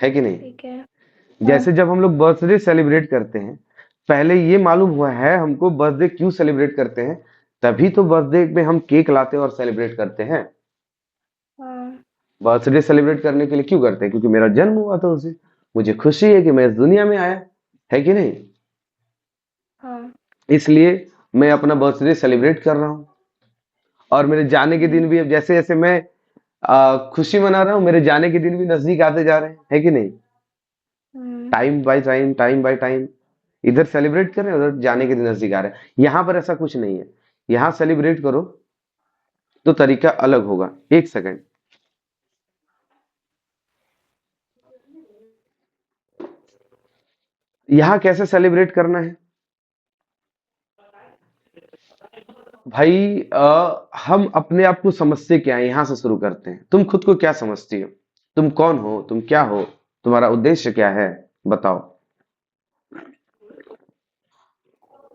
है कि नहीं? ठीक है। हाँ। जैसे जब हम लोग बर्थडे सेलिब्रेट करते हैं, पहले ये मालूम हुआ है हमको बर्थडे क्यों सेलिब्रेट करते हैं, तभी तो बर्थडे में हम केक लाते हैं और सेलिब्रेट करते हैं। हाँ। बर्थडे सेलिब्रेट करने के लिए क्यों करते हैं? क्योंकि मेरा जन्म हुआ था उसे, मुझे खुशी है कि मैं इस दुनिया में आया, है कि नहीं? हाँ। इसलिए मैं अपना बर्थडे सेलिब्रेट कर रहा हूँ। और मेरे जाने के हम्म। दिन भी अब जैसे जैसे मैं खुशी मना रहा हूँ, मेरे जाने के दिन भी नजदीक आते जा रहे हैं, है कि नहीं? हम्म। Time by time, time by time, इधर सेलिब्रेट कर रहे हैं, उधर जाने के दिन नजदीक आ रहे हैं। यहाँ पर ऐसा कुछ नहीं है। यहाँ सेलिब्रेट करो तो तरीका अलग होगा। एक सेकंड। यहाँ कैसे सेलिब्रेट करना है भाई? हम अपने आप को समझते क्या है, यहाँ से शुरू करते हैं। तुम खुद को क्या समझती हो? तुम कौन हो? तुम क्या हो? तुम्हारा उद्देश्य क्या है? बताओ।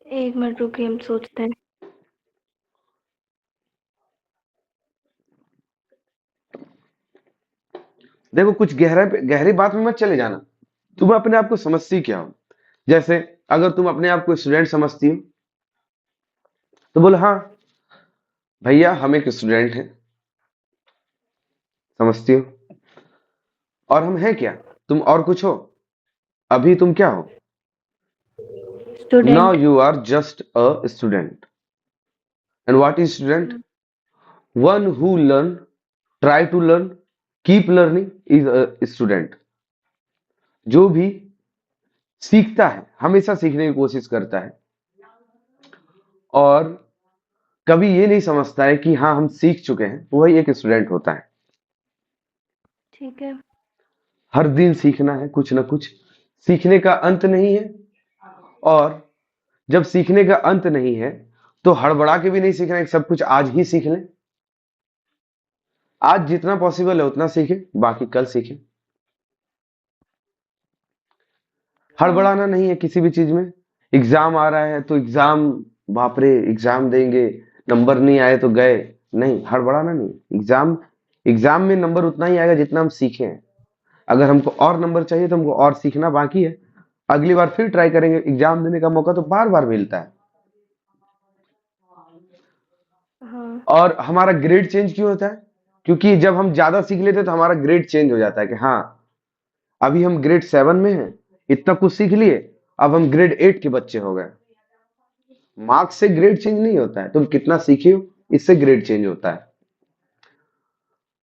एक मिनट रुकिए, हम सोचते हैं। देखो, कुछ गहरा गहरी बात में मत चले जाना। तुम अपने आप को समझती क्या हो? जैसे अगर तुम अपने आप को स्टूडेंट समझती हो तो बोलो हाँ भैया, हम एक स्टूडेंट हैं। समझती हो? और हम हैं क्या? तुम और कुछ हो? अभी तुम क्या हो? Now student. You are just a student. And what is student? One who learn, try to learn, keep learning is a student. जो भी सीखता है, हमेशा सीखने की कोशिश करता है, और कभी ये नहीं समझता है कि हाँ हम सीख चुके हैं, वही एक स्टूडेंट होता है। ठीक है। हर दिन सीखना है कुछ ना कुछ। सीखने का अंत नहीं है। और जब सीखने का अंत नहीं है तो हड़बड़ा के भी नहीं सीखना है कि सब कुछ आज ही सीख लें। आज जितना पॉसिबल है उतना सीखें, बाकी कल सीखें। हाँ। हड़बड़ाना नहीं है किसी भी चीज में। एग्जाम आ रहा है तो एग्जाम, बाप रे एग्जाम देंगे, नंबर नहीं आए तो गए। नहीं, हड़बड़ाना नहीं। एग्जाम, एग्जाम में नंबर उतना ही आएगा जितना हम सीखे हैं। अगर हमको और नंबर चाहिए तो हमको और सीखना बाकी है। अगली बार फिर ट्राई करेंगे। एग्जाम देने का मौका तो बार बार मिलता है। हाँ। और हमारा ग्रेड चेंज क्यों होता है? क्योंकि जब हम ज्यादा सीख लेते हैं तो हमारा ग्रेड चेंज हो जाता है कि हाँ अभी हम ग्रेड 7 में हैं, इतना कुछ सीख लिए, अब हम ग्रेड 8 के बच्चे हो गए। मार्क्स से ग्रेड चेंज नहीं होता है, तुम कितना सीखे हो इससे ग्रेड चेंज होता है।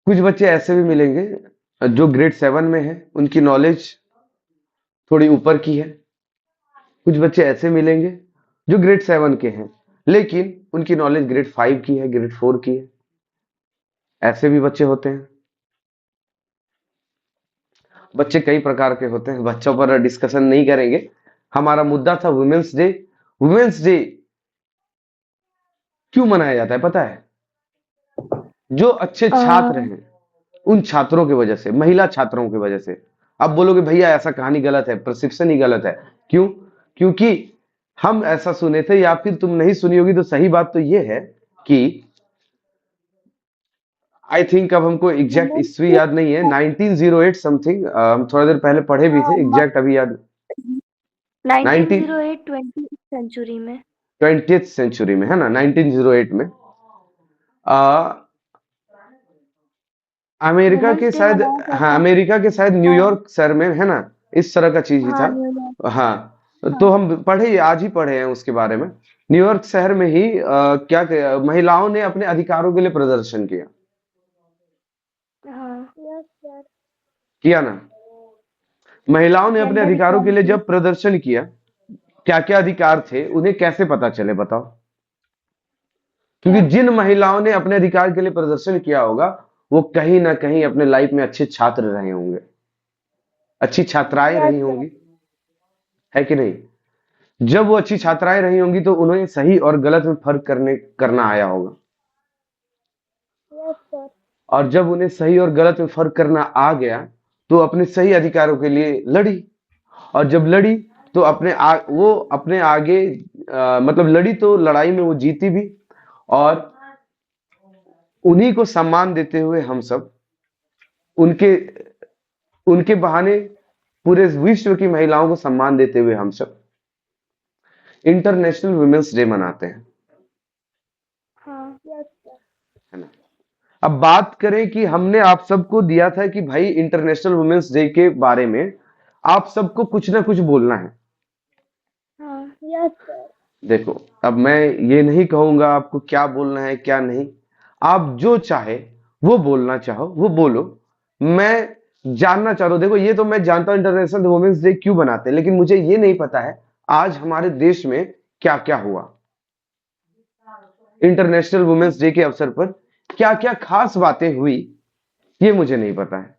कुछ बच्चे ऐसे भी मिलेंगे जो ग्रेड 7 में है, उनकी नॉलेज थोड़ी ऊपर की है। कुछ बच्चे ऐसे मिलेंगे जो ग्रेड 7 के हैं, लेकिन उनकी नॉलेज ग्रेड 5 की है, ग्रेड 4 की है। ऐसे भी बच्चे होते हैं। बच्चे कई प्रकार के होते हैं, बच्चों पर डिस्कशन नहीं करेंगे। हमारा मुद्दा था वुमेन्स डे। वुमेन्स डे क्यों मनाया जाता है पता है? जो अच्छे अ, छात्र हैं उन छात्रों की वजह से, महिला छात्रों की वजह से। अब बोलोगे भैया ऐसा कहानी गलत है, प्रिस्क्रिप्शन ही गलत है। क्यों? क्योंकि हम ऐसा सुने थे, या फिर तुम नहीं सुनी होगी। तो सही बात तो ये है कि आई थिंक, अब हमको एग्जैक्ट वुमेन्स ईस्वी डे याद नहीं है, 1908 समथिंग। हम थोड़ा देर पहले पढ़े भी थे, एग्जैक्ट अभी याद। 19 1908 20th सेंचुरी में। 20th सेंचुरी में है ना, 1908 में। आ, अमेरिका वुमेन्स के डे शायद, मनाया हाँ जाता अमेरिका के शायद है। न्यूयॉर्क शहर में है ना, इस तरह का चीज ही था। हाँ, न्यूयॉर्क। हाँ, तो हाँ। हम पढ़े, आज ही पढ़े हैं उसके बारे में। न्यूयॉर्क शहर में ही क्या महिलाओं ने अपने अधिकारों के लिए प्रदर्शन किया। हाँ। Yes sir. किया ना? महिलाओं ने अपने जेंडर अधिकारों के लिए इक्वालिटी। जब प्रदर्शन किया, क्या क्या अधिकार थे उन्हें कैसे पता चले बताओ? क्योंकि क्या? जिन महिलाओं ने अपने अधिकार के लिए प्रदर्शन किया होगा, वो कहीं ना कहीं अपने लाइफ में अच्छे छात्र रहे होंगे, अच्छी छात्राएं यस रही सर। होंगी, है कि नहीं? जब वो अच्छी छात्राएं रही होंगी तो उन्हें सही और गलत में फर्क करना आया होगा। Yes sir. और जब उन्हें सही और गलत में फर्क करना आ गया तो अपने सही अधिकारों के लिए लड़ी। और जब लड़ी तो वो अपने आगे, मतलब लड़ी तो लड़ाई में वो जीती भी। और उन्हीं को सम्मान देते हुए हम सब उनके उनके बहाने पूरे विश्व की महिलाओं को सम्मान देते हुए हम सब इंटरनेशनल वुमेन्स डे मनाते हैं, हाँ। है ना। अब बात करें कि हमने आप सबको दिया था कि भाई इंटरनेशनल वुमेन्स डे के बारे में आप सबको कुछ ना कुछ बोलना है। हाँ। देखो, अब मैं ये नहीं कहूंगा आपको क्या बोलना है क्या नहीं, आप जो चाहे वो बोलना चाहो वो बोलो। मैं जानना चाह रहा हूं, देखो ये तो मैं जानता हूं इंटरनेशनल वुमेन्स डे क्यों बनाते हैं, लेकिन मुझे ये नहीं पता है आज हमारे देश में क्या क्या हुआ इंटरनेशनल वुमेन्स डे के अवसर पर, क्या क्या खास बातें हुई, ये मुझे नहीं पता है।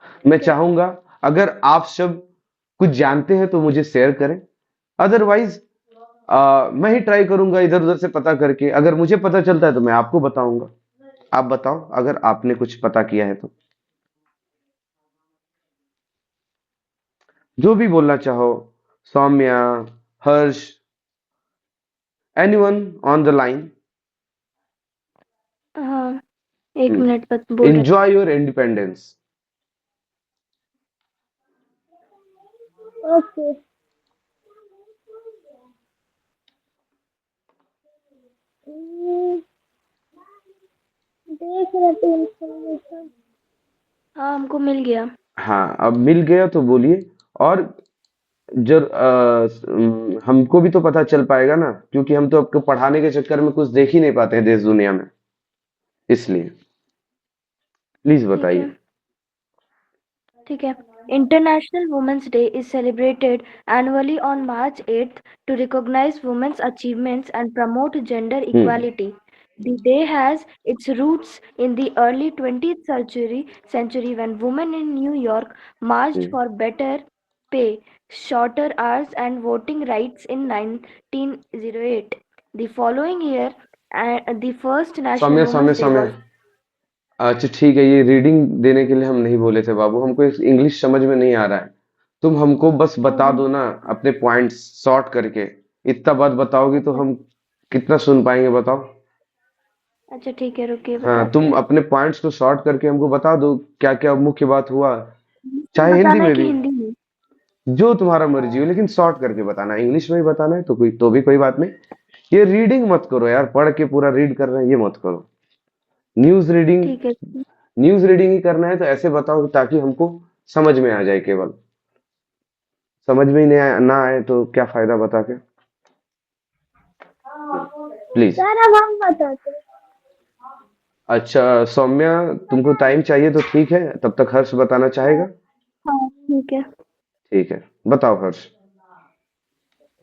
मैं ठीक है। चाहूंगा अगर आप सब कुछ जानते हैं तो मुझे शेयर करें, अदरवाइज मैं ही ट्राई करूंगा इधर उधर से पता करके, अगर मुझे पता चलता है तो मैं आपको बताऊंगा। आप बताओ अगर आपने कुछ पता किया है तो, जो भी बोलना चाहो। सौम्या, हर्ष, एनीवन ऑन द लाइन। हाँ, 1 मिनट बस बोल रहे एंजॉय योर इंडिपेंडेंस। हैं। ओके। देख रहे थे इंफॉर्मेशन। हाँ, हमको मिल गया। हाँ, अब मिल गया तो बोलिए। और जब हमको भी तो पता चल पाएगा ना, क्योंकि हम तो आपको पढ़ाने के चक्कर में कुछ देख ही नहीं पाते हैं देश दुनिया में, इसलिए प्लीज ठीक है। बताइए। ठीक है। International Women's Day is celebrated annually on March 8th to recognize women's achievements and promote gender hmm. equality. The day has its roots in the early 20th century when women in New York marched hmm. for better pay, shorter hours, and voting rights in 1908. The following year, the first National Saumya Saumya Women's Day Saumya, was. अच्छा ठीक है, ये reading देने के लिए हम नहीं बोले थे बाबू, हमको इंग्लिश समझ में नहीं आ रहा है। तुम हमको बस बता हाँ। दो ना अपने पॉइंट्स शॉर्ट करके, इतना बात बताओगी तो अच्छा। हम कितना सुन पाएंगे बताओ। अच्छा ठीक है, रुकिए हाँ, बताते तुम हैं। अपने पॉइंट्स को शॉर्ट करके हमको बता दो क्या क्या मुख्य बात हुआ, इंग्लिश में चाहे हिंदी बताना है में कि भी, हिंदी में? जो तुम्हारा मर्जी हो, लेकिन शॉर्ट करके बताना। इंग्लिश में ही बताना है तो कोई तो भी कोई बात नहीं। ये रीडिंग मत करो यार, पढ़ के पूरा रीड कर रहे हैं ये मत करो। न्यूज रीडिंग, ठीक है। न्यूज रीडिंग ही करना है तो ऐसे बताओ ताकि हमको समझ में आ जाए। केवल समझ में ही नहीं ना आए तो क्या फायदा बता के। प्लीज। सर अब हम बताते हैं। अच्छा सौम्या, तुमको टाइम चाहिए तो ठीक है, तब तक हर्ष बताना चाहेगा। हाँ ठीक है। ठीक है, बताओ हर्ष।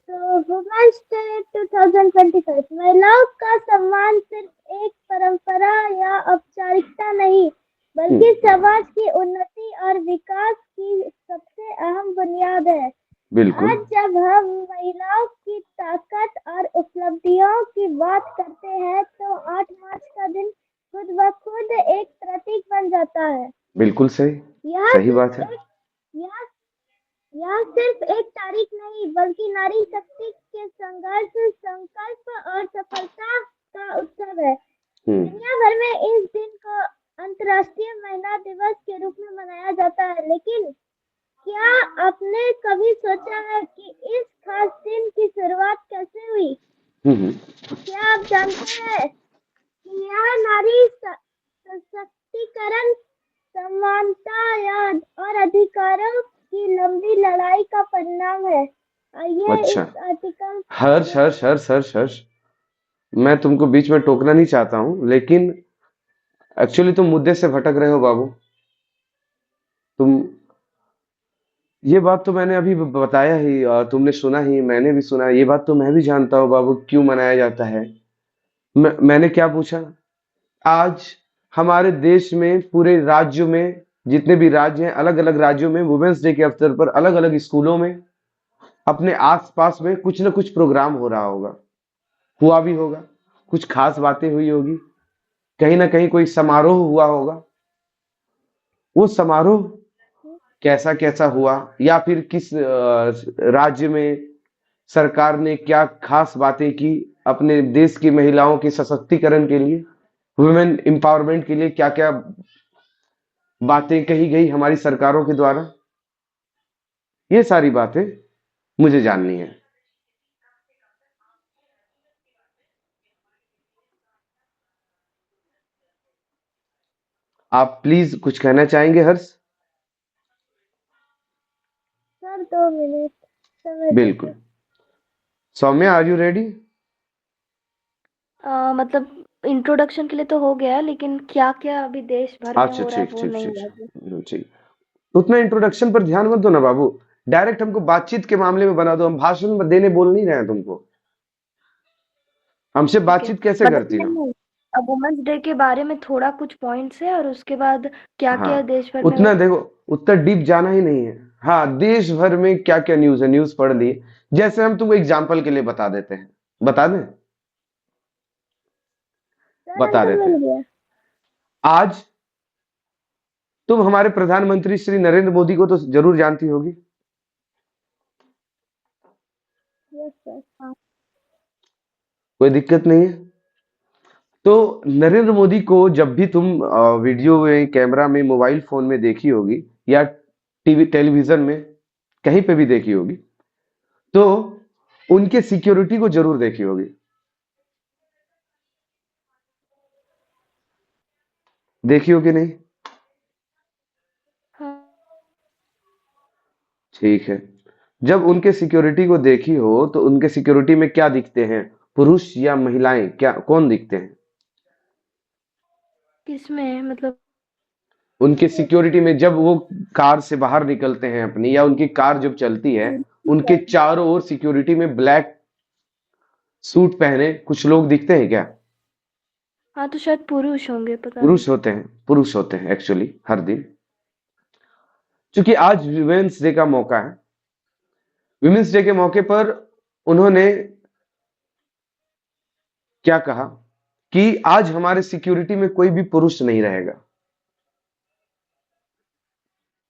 तो वुमेन्स डे 2025 महिलाओं का सम्मान सिर्फ एक परंपरा या औपचारिकता नहीं, हम्म। बल्कि समाज की उन्नति और विकास की सबसे अहम बुनियाद है। बिल्कुल। आज जब हम महिलाओं की ताकत और उपलब्धियों की बात करते हैं तो 8 मार्च का दिन खुद ब खुद एक प्रतीक बन जाता है। बिल्कुल सही। यह सही बात है। सिर्फ एक यह यह सिर्फ एक तारीख नहीं, बल्कि नारी शक्ति के संघर्ष, संकल्प और सफलता का उत्सव है। हम्म। दुनिया भर में इस दिन को अंतर्राष्ट्रीय महिला दिवस के रूप में मनाया जाता है, लेकिन क्या आपने कभी सोचा है कि इस खास दिन की शुरुआत कैसे हुई? हम्म। क्या आप जानते हैं कि यह नारी सशक्तिकरण, समानता या और अधिकारों की लंबी लड़ाई का परिणाम है? आइए अच्छा, इस आर्टिकल हर्ष में। हर्ष हर्ष हर्ष हर्ष, मैं तुमको बीच में टोकना नहीं चाहता हूं, लेकिन एक्चुअली तुम मुद्दे से भटक रहे हो बाबू। तुम, ये बात तो मैंने अभी बताया ही और तुमने सुना ही, मैंने भी सुना, ये बात तो मैं भी जानता हूँ बाबू क्यों मनाया जाता है। मैंने क्या पूछा, आज हमारे देश में पूरे राज्यों में, जितने भी राज्य हैं अलग अलग राज्यों में वुमेन्स डे के अवसर पर अलग अलग स्कूलों में अपने आसपास में कुछ ना कुछ प्रोग्राम हो रहा होगा, हुआ भी होगा, कुछ खास बातें हुई होगी, कहीं ना कहीं कोई समारोह हुआ होगा। वो समारोह कैसा कैसा हुआ, या फिर किस राज्य में सरकार ने क्या खास बातें की अपने देश की महिलाओं के सशक्तिकरण के लिए, वुमेन एम्पावरमेंट के लिए क्या क्या बातें कही गई हमारी सरकारों के द्वारा, ये सारी बातें मुझे जाननी है। आप प्लीज कुछ कहना चाहेंगे हर्ष? सर 2 मिनट समय बिल्कुल। दीजिए। Saumya, are you ready? मतलब इंट्रोडक्शन के लिए तो हो गया, लेकिन क्या क्या अभी देश भर में अच्छा, हो रहा है ठीक वो ठीक नहीं ठीक हुआ अभी। ठीक। उतना इंट्रोडक्शन पर ध्यान मत दो ना बाबू, डायरेक्ट हमको बातचीत के मामले में बना दो। हम भाषण में देने बोल नहीं रहे हैं तुमको। हमसे ठीक है, बातचीत कैसे मतलब करती हो? नहीं, अब वुमेन्स डे के बारे में थोड़ा कुछ पॉइंट्स है और उसके बाद क्या हाँ, क्या देश भर में हो। उतना देखो, उतना डीप जाना ही नहीं है। हाँ, देश भर में क्या क्या न्यूज है, न्यूज पढ़ लिए। जैसे हम तुमको एग्जाम्पल के लिए बता देते हैं, बता दें? सर बता आंसर देते मिल हैं। गया। आज तुम हमारे प्रधानमंत्री श्री नरेंद्र मोदी को तो जरूर जानती होगी। Yes sir. हाँ। कोई दिक्कत नहीं है। तो नरेंद्र मोदी को जब भी तुम वीडियो में, कैमरा में, मोबाइल फोन में देखी होगी, या टीवी टेलीविजन में कहीं पे भी देखी होगी, तो उनके सिक्योरिटी को जरूर देखी होगी। देखी होगी नहीं? हाँ, ठीक है। जब उनके सिक्योरिटी को देखी हो तो उनके सिक्योरिटी में क्या दिखते हैं? पुरुष या महिलाएं, क्या कौन दिखते हैं? किसमें मतलब। उनके सिक्योरिटी में जब वो कार से बाहर निकलते हैं अपनी, या उनकी कार जब चलती है, उनके चारों ओर सिक्योरिटी में ब्लैक सूट पहने कुछ लोग दिखते हैं क्या? हाँ, तो शायद पुरुष होंगे, पता नहीं। पुरुष होते हैं, पुरुष होते हैं एक्चुअली हर दिन। क्योंकि आज विमेंस डे का मौका है, विमेंस डे के मौके पर उन्होंने क्या कहा कि आज हमारे सिक्योरिटी में कोई भी पुरुष नहीं रहेगा,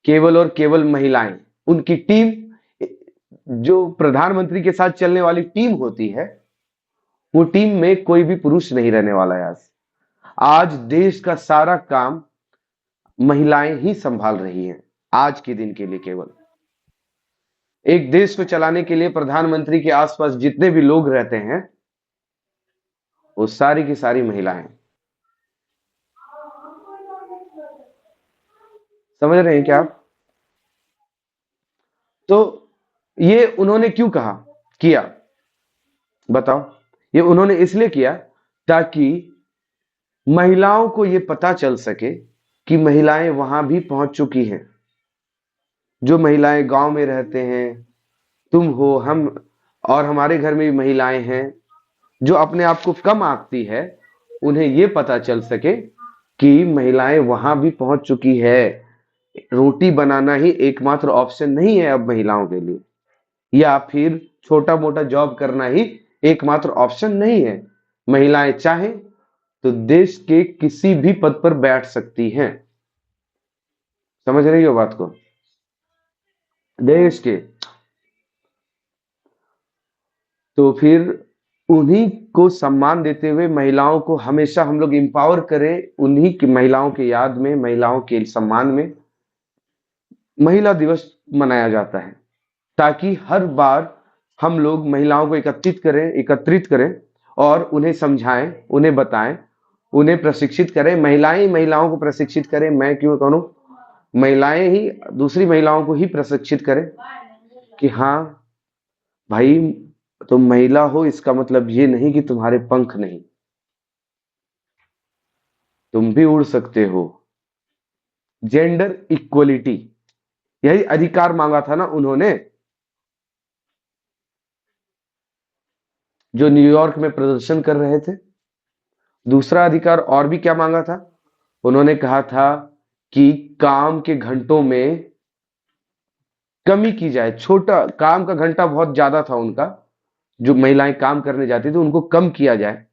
केवल और केवल महिलाएं। उनकी टीम, जो प्रधानमंत्री के साथ चलने वाली टीम होती है, वो टीम में कोई भी पुरुष नहीं रहने वाला है। आज आज देश का सारा काम महिलाएं ही संभाल रही हैं। आज के दिन के लिए केवल एक देश को चलाने के लिए प्रधानमंत्री के आसपास जितने भी लोग रहते हैं, वो सारी की सारी महिलाएं। समझ रहे हैं क्या आप? तो ये उन्होंने क्यों कहा, किया, बताओ? ये उन्होंने इसलिए किया ताकि महिलाओं को ये पता चल सके कि महिलाएं वहां भी पहुंच चुकी हैं। जो महिलाएं गांव में रहते हैं, तुम हो, हम, और हमारे घर में भी महिलाएं हैं जो अपने आप को कम आंकती है, उन्हें ये पता चल सके कि महिलाएं वहां भी पहुंच चुकी है। रोटी बनाना ही एकमात्र ऑप्शन नहीं है अब महिलाओं के लिए, या फिर छोटा मोटा जॉब करना ही एकमात्र ऑप्शन नहीं है। महिलाएं चाहें तो देश के किसी भी पद पर बैठ सकती हैं। समझ रही हो बात को? देश हाँ, के, तो फिर उन्हीं को सम्मान देते हुए महिलाओं को हमेशा हम लोग इंपावर करें। उन्हीं की महिलाओं के याद में, महिलाओं के सम्मान में महिला दिवस मनाया जाता है, ताकि हर बार हम लोग महिलाओं को एकत्रित करें और उन्हें समझाएं, उन्हें बताएं, उन्हें प्रशिक्षित करें। महिलाएं ही महिलाओं को प्रशिक्षित करें, मैं क्यों करूं, महिलाएं ही दूसरी महिलाओं को ही प्रशिक्षित करें कि हाँ भाई, तुम महिला हो इसका मतलब ये नहीं कि तुम्हारे पंख नहीं, तुम भी उड़ सकते हो। जेंडर इक्वलिटी, यही अधिकार मांगा था ना उन्होंने, जो न्यूयॉर्क में प्रदर्शन कर रहे थे। दूसरा अधिकार और भी क्या मांगा था? उन्होंने कहा था कि काम के घंटों में कमी की जाए। छोटा काम का घंटा बहुत ज्यादा था उनका, जो महिलाएं काम करने जाती थी उनको कम किया जाए,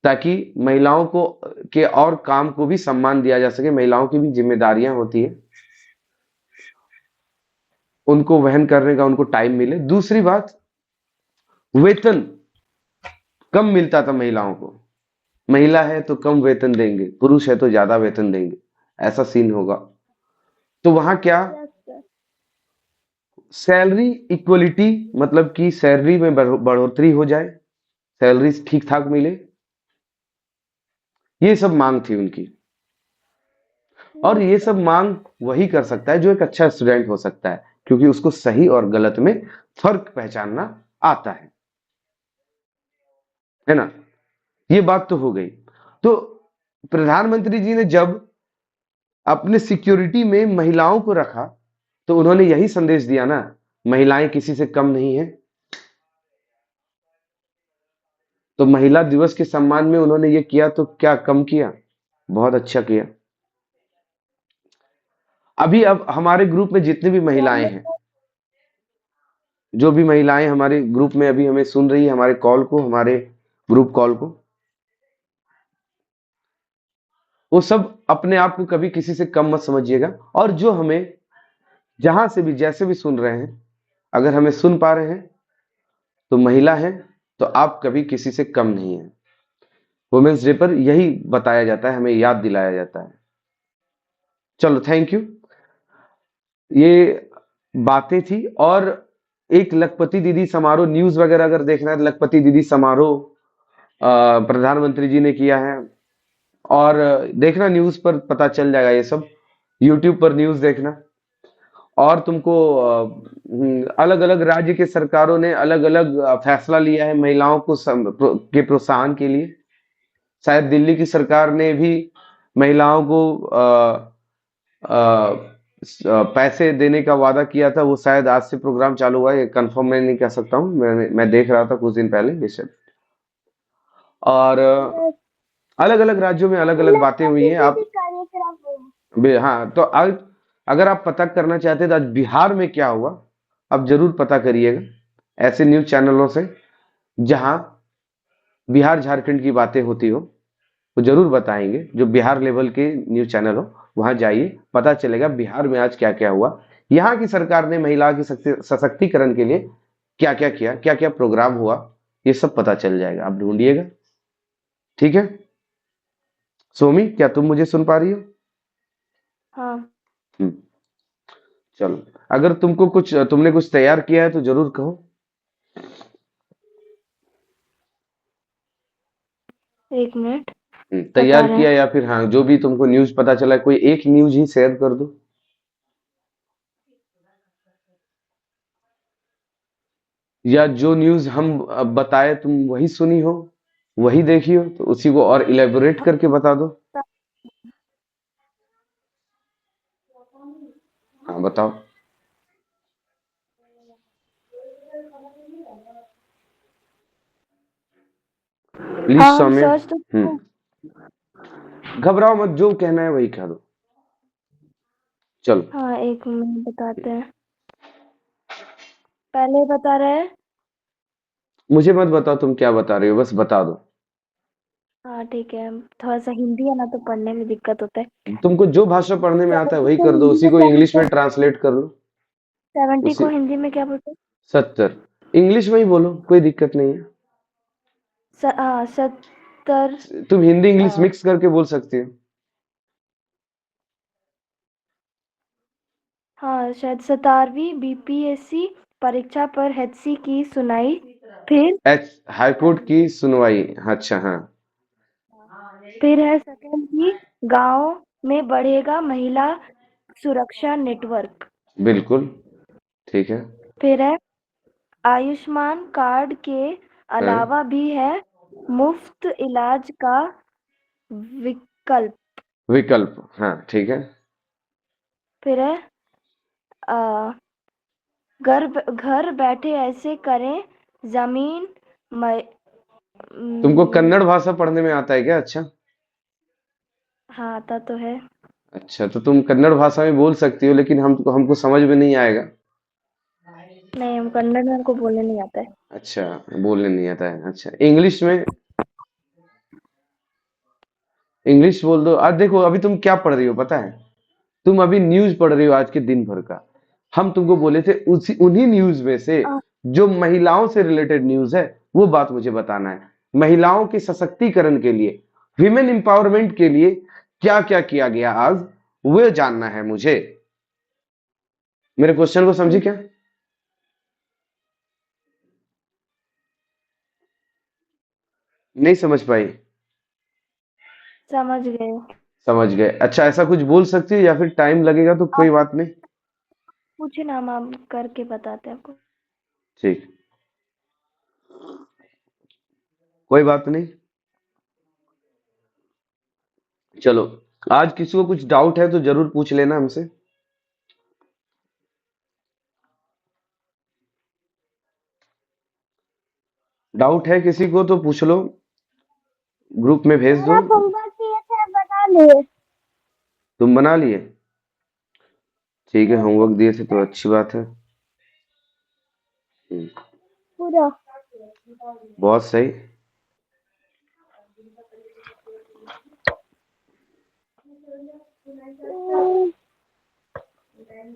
ताकि महिलाओं को के और काम को भी सम्मान दिया जा सके। महिलाओं की भी जिम्मेदारियां होती है, उनको वहन करने का उनको टाइम मिले। दूसरी बात, वेतन कम मिलता था महिलाओं को। महिला है तो कम वेतन देंगे, पुरुष है तो ज्यादा वेतन देंगे, ऐसा सीन होगा। तो वहां क्या, यस सर। सैलरी इक्वलिटी, मतलब कि सैलरी में बढ़ोतरी हो जाए, सैलरी ठीक ठाक मिले, ये सब मांग थी उनकी। और यस ये सर। सब मांग वही कर सकता है जो एक अच्छा स्टूडेंट हो सकता है, क्योंकि उसको सही और गलत में फर्क पहचानना आता है ना। ये बात तो हो गई। तो प्रधानमंत्री जी ने जब अपने सिक्योरिटी में महिलाओं को रखा, तो उन्होंने यही संदेश दिया ना, महिलाएं किसी से कम नहीं है। तो महिला दिवस के सम्मान में उन्होंने ये किया, तो क्या कम किया, बहुत अच्छा किया। अभी अब हमारे ग्रुप में जितनी भी महिलाएं हैं, जो भी महिलाएं हमारे ग्रुप में अभी हमें सुन रही है, हमारे कॉल को, हमारे ग्रुप कॉल को, वो सब अपने आप को कभी किसी से कम मत समझिएगा। और जो हमें जहां से भी जैसे भी सुन रहे हैं, अगर हमें सुन पा रहे हैं तो महिला हैं, तो आप कभी किसी से कम नहीं है। वुमेन्स डे पर यही बताया जाता है, हमें याद दिलाया जाता है। चलो, थैंक यू। ये बातें थी। और एक लखपति दीदी समारोह, न्यूज वगैरह अगर देखना है तो लखपति दीदी समारोह प्रधानमंत्री जी ने किया है। और देखना, न्यूज पर पता चल जाएगा ये सब, यूट्यूब पर न्यूज देखना। और तुमको अलग अलग राज्य के सरकारों ने अलग अलग फैसला लिया है महिलाओं को के प्रोत्साहन के लिए। शायद दिल्ली की सरकार ने भी महिलाओं को पैसे देने का वादा किया था। वो शायद आज से प्रोग्राम चालू हुआ है, ये कंफर्म मैं नहीं कह सकता हूँ, मैं देख रहा था कुछ दिन पहले ये सब। और यस। अलग अलग राज्यों में अलग अलग बातें हुई लखपति हैं। दीदी आप कार्यक्रम हुआ। हाँ, तो अगर आप पता करना चाहते हैं तो आज बिहार में क्या हुआ, आप जरूर पता करिएगा ऐसे न्यूज चैनलों से जहां बिहार झारखंड की बातें होती हो, वो जरूर बताएंगे। जो बिहार लेवल के न्यूज चैनल हो, वहां जाइए, पता चलेगा बिहार में आज क्या क्या हुआ। यहाँ की सरकार ने महिला की सशक्तिकरण के लिए क्या क्या किया, क्या क्या प्रोग्राम हुआ, ये सब पता चल जाएगा, आप ढूंढिएगा। ठीक है सोमी, क्या तुम मुझे सुन पा रही हो? हाँ। हम्म, चलो, अगर तुमने कुछ तैयार किया है तो जरूर कहो। एक मिनट, बता तैयार रहे किया, हैं। या फिर हाँ, जो भी तुमको न्यूज पता चला, कोई एक न्यूज ही शेयर कर दो। या जो न्यूज हम बताए तुम वही सुनी हो, वही देखी हो, तो उसी को और इलेबोरेट करके बता दो। हाँ, बताओ प्लीज हाँ, हम सौम्य। सर्च तो घबराओ मत, जो कहना है वही कह दो। चलो, हाँ, एक मिनट बताते हैं। पहले बता रहे हैं। मुझे मत बताओ तुम क्या बता रहे हो, बस बता दो। हाँ ठीक है, थोड़ा सा हिंदी है ना तो पढ़ने में दिक्कत होता है। तुमको जो भाषा पढ़ने में आता है 70 वही को कर दो, हिंदी उसी में को क्या इंग्लिश बोलते में हैं? ट्रांसलेट कर लो। 70 उसी को हिंदी में क्या बोलते हैं? 70 इंग्लिश में ही बोलो, कोई दिक्कत नहीं है। 70। तुम हिंदी इंग्लिश मिक्स करके बोल सकती हो। हाँ, शायद 17वीं बीपीएससी परीक्षा पर एचसी की सुनाई। फिर हाईकोर्ट की सुनवाई, अच्छा हाँ। फिर है सेकंड की गांव में बढ़ेगा महिला सुरक्षा नेटवर्क। बिल्कुल ठीक है। फिर है आयुष्मान कार्ड के हाँ, अलावा भी है मुफ्त इलाज का विकल्प। विकल्प, हाँ ठीक है। फिर है अ, घर बैठे ऐसे करें जमीन म- तुमको म, कन्नड़ भाषा पढ़ने में आता है क्या? अच्छा। हाँ, आता तो है। अच्छा, तो तुम कन्नड़ भाषा में बोल सकती हो, लेकिन हमको समझ में नहीं आएगा। नहीं, हम कन्नड़ में हमको बोलने नहीं आता है। अच्छा, बोलने नहीं आता है। अच्छा, इंग्लिश में, इंग्लिश बोल दो। आज देखो, अभी तुम क्या पढ़ रही हो पता है? तुम अभी न्यूज पढ़ रही हो आज के दिन भर का। हम तुमको बोले थे उसी उन्हीं न्यूज में से आ, जो महिलाओं से रिलेटेड न्यूज है, वो बात मुझे बताना है। महिलाओं के सशक्तिकरण के लिए, विमेन एम्पावरमेंट के लिए क्या क्या किया गया आज, वो जानना है मुझे। मेरे क्वेश्चन को समझी क्या? नहीं समझ पाई? समझ गए। समझ गए। अच्छा, ऐसा कुछ बोल सकती है या फिर टाइम लगेगा तो कोई आप बात नहीं। पूछे ना, हम करके बताते हैं आपको। ठीक, कोई बात नहीं। चलो, आज किसी को कुछ डाउट है तो जरूर पूछ लेना हमसे। डाउट है किसी को तो पूछ लो, ग्रुप में भेज सर दो। आप होमवर्क दिए थे बना लिए? तुम बना लिए? ठीक है, यस सर, होमवर्क दिए थे तो अच्छी बात है। हम्म, पूरा। बहुत सही। हम्म,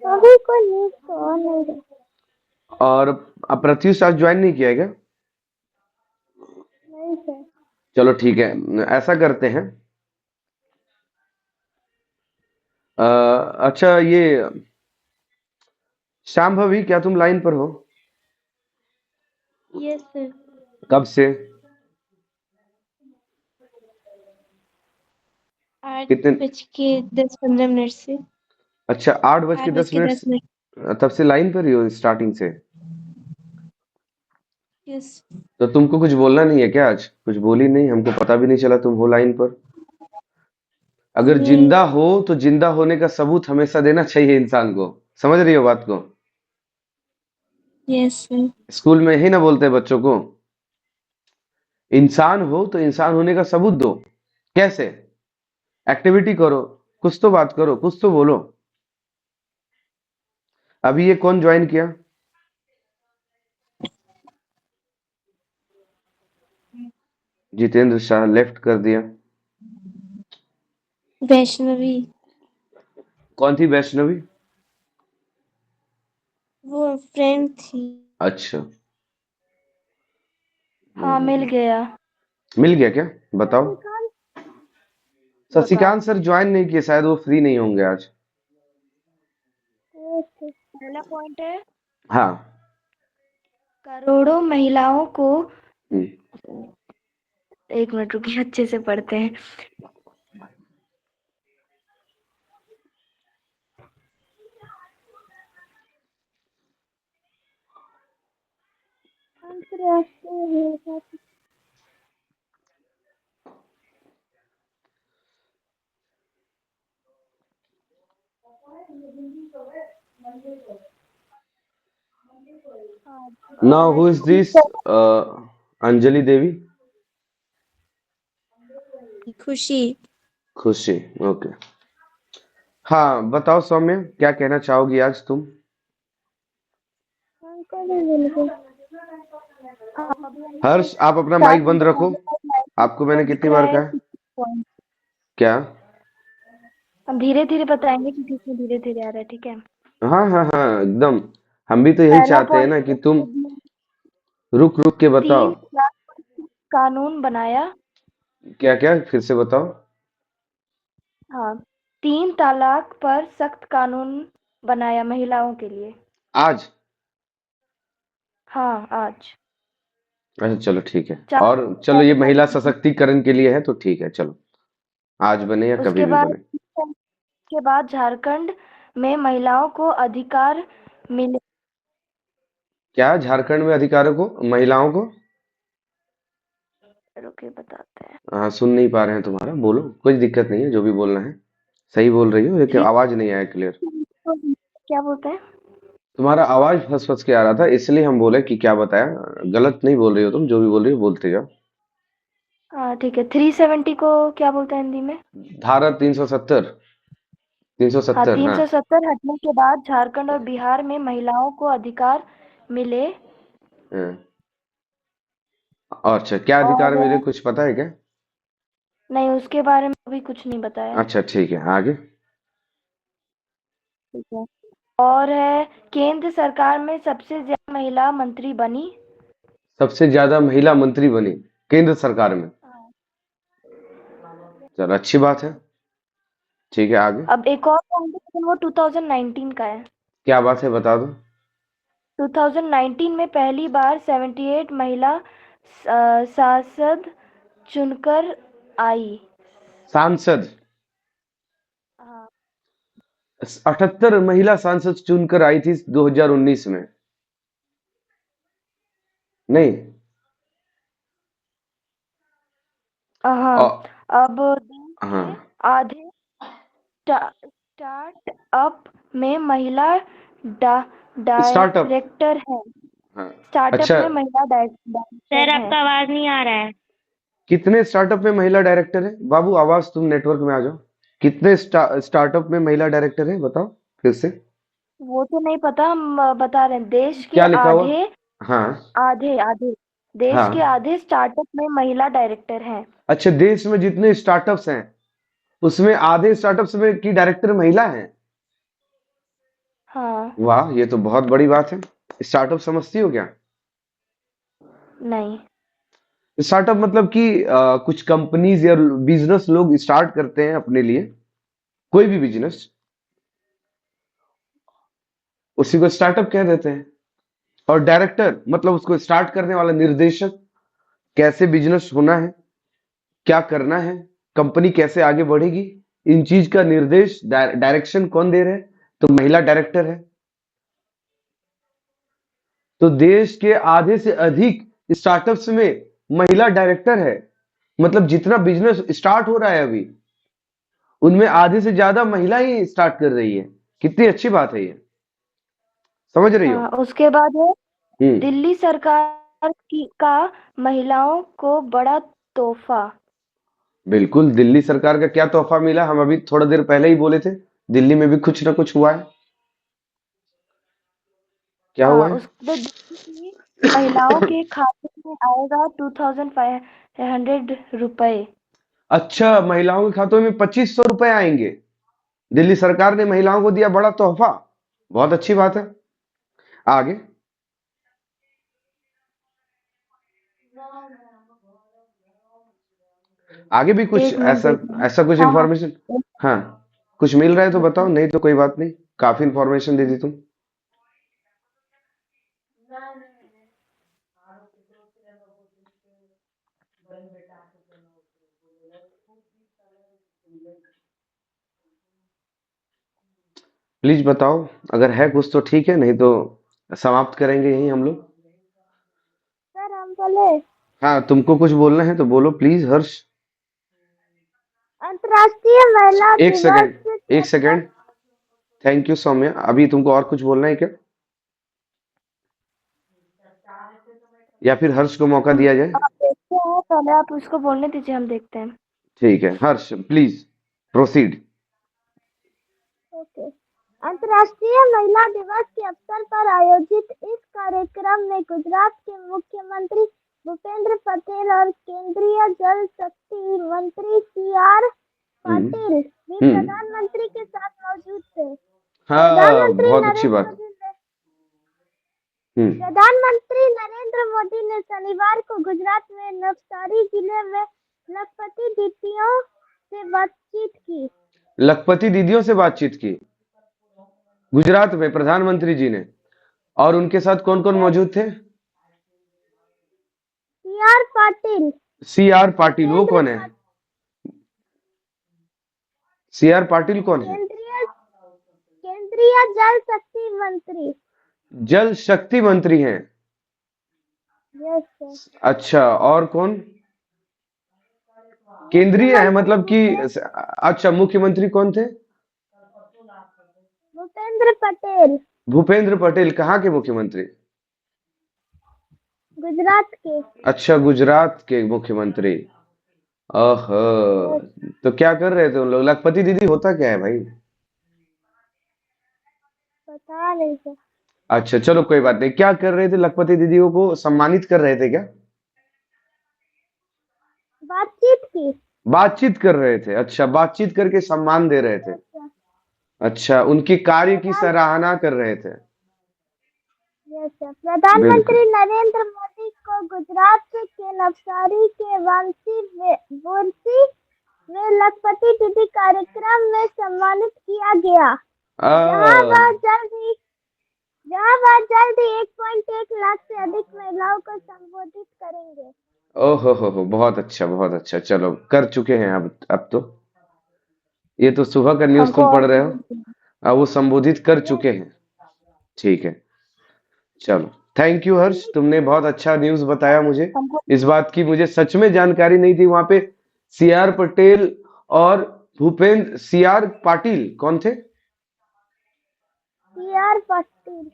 अभी कोई न्यूज़ तो आ नहीं रहा। और अब प्रत्युष आज ज्वाइन नहीं किया है क्या? नहीं सर। चलो ठीक है, ऐसा करते हैं। अच्छा, ये श्याम भाभी, क्या तुम लाइन पर हो? Yes sir. कब से? कितने? 8:10-15 मिनट से। अच्छा, 8:10 8:10 मिनट। तब से लाइन पर ही हो स्टार्टिंग से? यस। तो तुमको कुछ बोलना नहीं है क्या? आज कुछ बोली नहीं, हमको पता भी नहीं चला तुम हो लाइन पर। अगर नहीं। जिंदा हो तो जिंदा होने का सबूत हमेशा देना चाहिए इंसान को। समझ रही हो बात को? Yes sir. स्कूल में ही ना बोलते बच्चों को, इंसान हो तो इंसान होने का सबूत दो। कैसे? एक्टिविटी करो, कुछ तो बात करो, कुछ तो बोलो। अभी ये कौन ज्वाइन किया? जितेंद्र शाह लेफ्ट कर दिया। वैष्णवी। कौन थी वैष्णवी? वो फ्रेंड थी। अच्छा। हाँ, मिल गया। मिल गया क्या? बताओ। शशिकांत। बताओ। शशिकांत सर ज्वाइन नहीं किए, शायद वो फ्री नहीं होंगे आज। ओके। पहला पॉइंट है, हाँ। करोड़ों महिलाओं को, हम्म, एक मिनट रुकिए, अच्छे से पढ़ते हैं। अंतर्राष्ट्रीय महिला दिवस। Now who is this? Anjali Devi? खुशी। खुशी। ओके। हाँ, बताओ सौम्य, क्या कहना चाहोगी आज तुम? अंकल ही मिल गए। अभी हमने हर्ष, आप अपना माइक स्टार्टिंग बंद में रखो। आपको मैंने दिख कितनी रहा बार है कहा है? 6 पॉइंट। क्या? हम धीरे धीरे बताएंगे क्योंकि इसमें धीरे धीरे आ रहा है, ठीक है। हाँ हाँ हाँ, एकदम। हम भी तो यही पहला चाहते हैं पॉइंट ना कि तुम है, रुक रुक के बताओ। 3 तलाक पर कानून बनाया। क्या क्या, फिर से बताओ। हाँ, 3 तलाक पर सख्त कानून बनाया महिलाओं के लिए। आज? हाँ, आज। अच्छा चलो ठीक है। चार और चलो, ये पहले महिला पॉइंट। सशक्तिकरण के लिए है तो ठीक है, चलो। आज बने या कभी उसके भी बाद बने। उसके बाद झारखंड में महिलाओं को अधिकार मिले। क्या झारखंड में अधिकारों को, महिलाओं को? रुके बताते हैं। हाँ, सुन नहीं पा रहे हैं तुम्हारा, बोलो, कोई दिक्कत नहीं है, जो भी बोलना है सही बोल रही हो, लेकिन थ्री आवाज नहीं आया क्लियर। क्या बोलते हैं? तुम्हारा आवाज फंस फंस के आ रहा था, इसलिए हम बोले कि क्या बताया। गलत नहीं बोल रही हो तुम, जो भी बोल रही हो बोलते जाओ। हाँ ठीक है, 370 को क्या बोलते हैं हिंदी में? धारा 370। हाँ, 370, हाँ। 370 हटने के बाद झारखंड और बिहार में महिलाओं को अधिकार मिले। हाँ। अच्छा, क्या अधिकार और मिले, कुछ पता है क्या? नहीं, उसके बारे में अभी कुछ नहीं बताया। अच्छा ठीक है, आगे। ठीक है। और है, केंद्र सरकार में सबसे ज्यादा महिला मंत्री बनी। सबसे ज्यादा महिला मंत्री बनी केंद्र सरकार में? हाँ। चलो, अच्छी बात है। ठीक है, आगे। अब एक और पॉइंट है, लेकिन वो 2019 का है। क्या बात है, बता दो। 2019 में पहली बार 78 महिला सांसद चुनकर आई। सांसद हाँ 78 महिला सांसद चुनकर आई थी 2019 में। नहीं। हाँ। और अब देश हाँ। के आधे स्टार्टअप में महिला स्टार्टअप। डायरेक्टर हैं। हाँ। स्टार्टअप अच्छा, में महिला सर डायरेक्टर हैं। आपका आवाज नहीं आ रहा है। कितने स्टार्टअप में महिला डायरेक्टर है बाबू? आवाज, तुम नेटवर्क में आ जाओ। कितने स्टार्टअप में महिला डायरेक्टर है, बताओ फिर से। वो तो नहीं पता, हम बता रहे हैं। देश के क्या लिखा हुआ? आधे हाँ। आधे आधे देश के हाँ। आधे स्टार्टअप में महिला डायरेक्टर हैं। अच्छा, देश में जितने स्टार्टअप्स हैं उसमें आधे स्टार्टअप्स में की डायरेक्टर महिला है। हाँ। वाह, ये तो बहुत बड़ी बात है। स्टार्टअप समझती हो क्या? नहीं। स्टार्टअप मतलब कि कुछ कंपनीज या बिजनेस लोग स्टार्ट करते हैं अपने लिए, कोई भी बिजनेस, उसी को स्टार्टअप कह देते हैं। और डायरेक्टर मतलब उसको स्टार्ट करने वाला निर्देशक, कैसे बिजनेस होना है, क्या करना है, कंपनी कैसे आगे बढ़ेगी, इन चीज का निर्देश डायरेक्शन कौन दे रहे हैं? तो महिला डायरेक्टर है। तो देश के आधे से अधिक स्टार्टअप्स में महिला डायरेक्टर है। मतलब जितना बिजनेस स्टार्ट हो रहा है अभी, उनमें आधे से ज्यादा महिला ही स्टार्ट कर रही है। कितनी अच्छी बात है ये, समझ रही हो? हाँ, उसके बाद है हम्म। दिल्ली सरकार की का महिलाओं को बड़ा तोहफा। बिल्कुल, दिल्ली सरकार का क्या तोहफा मिला, हम अभी थोड़ा देर पहले ही बोले थे। दिल्ली में भी कुछ ना कुछ हुआ है। क्या हुआ हाँ, है? उसमें दिल्ली की महिलाओं के खाते में आएगा 2500 रुपए। अच्छा, महिलाओं के खातों में 2500 रुपए आएंगे। दिल्ली सरकार ने महिलाओं को दिया बड़ा तोहफा। बहुत अच्छी बात है। आगे। आगे भी कुछ एक मिनट ऐसा, देखना। ऐसा कुछ हाँ हाँ। इंफॉर्मेशन? हाँ, कुछ मिल रहा है तो बताओ, नहीं तो कोई बात नहीं। काफी इंफॉर्मेशन दे दी तुम। प्लीज बताओ, अगर है कुछ तो ठीक है, नहीं तो समाप्त करेंगे यहीं हम लोग। सर हम बोले हाँ, तुमको कुछ बोलना है तो बोलो प्लीज हर्ष। अंतर्राष्ट्रीय महिला एक दिवस सेकेंड, के एक अवसर सेकेंड। थैंक यू सौम्या, अभी तुमको और कुछ बोलना है क्या, या फिर हर्ष को मौका दिया जाए? आप देखते हैं, पहले आप उसको बोलने दीजिए, हम देखते हैं। ठीक है, हर्ष प्लीज प्रोसीड। ओके। अंतर्राष्ट्रीय महिला दिवस के अवसर पर आयोजित इस कार्यक्रम में गुजरात के मुख्यमंत्री भूपेंद्र पटेल और केंद्रीय जल शक्ति मंत्री सी आर हम्म। पाटिल भी हम्म। प्रधानमंत्री के साथ मौजूद थे। हाँ, प्रधानमंत्री बहुत अच्छी नरेंद्र बात। मोदी ने हम्म। प्रधानमंत्री नरेंद्र मोदी ने शनिवार को गुजरात में नवसारी जिले में लखपति दीदियों से बातचीत की। लखपति दीदियों से बातचीत की गुजरात में प्रधानमंत्री जी ने, और उनके साथ कौन कौन यस, मौजूद थे? C R Patil, C R Patil, वो भूपेंद्र कौन है? पटेल, सी आर पाटिल कौन है? केंद्रीय केंद्रीय जल शक्ति मंत्री। जल शक्ति मंत्री हैं। Yes sir. अच्छा, और कौन? केंद्रीय है मुख्यमंत्री मतलब कि, अच्छा, मुख्यमंत्री कौन थे? भूपेंद्र पटेल भूपेंद्र पटेल कहाँ के मुख्यमंत्री? गुजरात के। अच्छा, गुजरात के मुख्यमंत्री। ओहो। यस, तो क्या कर रहे थे उन लोग? लखपति दीदी होता क्या है भाई? पता नहीं सर। अच्छा, चलो कोई बात नहीं। क्या कर रहे थे? लखपति दीदियों को सम्मानित कर रहे थे क्या? बातचीत की। बातचीत कर रहे थे। अच्छा, बातचीत करके सम्मान दे रहे थे। Yes sir. अच्छा, उनके कार्य की प्रधान सराहना कर रहे थे। Yes sir. बिल्कुल। प्रधानमंत्री नरेंद्र मोदी को गुजरात के नवसारी के वांसी बोरसी में लखपति दीदी कार्यक्रम में सम्मानित किया गया, आ, जहां वह जल्द ही 1.1 लाख से अधिक महिलाओं को संबोधित करेंगे। ओहो हो, बहुत अच्छा, बहुत अच्छा। चलो, कर चुके हैं अब तो। ये तो सुबह का न्यूज़ हमको तुम और पढ़ रहे हो। भी- अब वो संबोधित कर यस चुके हैं। ठीक है, चलो। थैंक यू हर्ष, तुमने बहुत अच्छा न्यूज़ बताया मुझे। हमको इस बात की मुझे सच में जानकारी नहीं थी। वहां पे सीआर पटेल और भूपेंद्र, सीआर पाटिल कौन थे? सीआर पाटिल।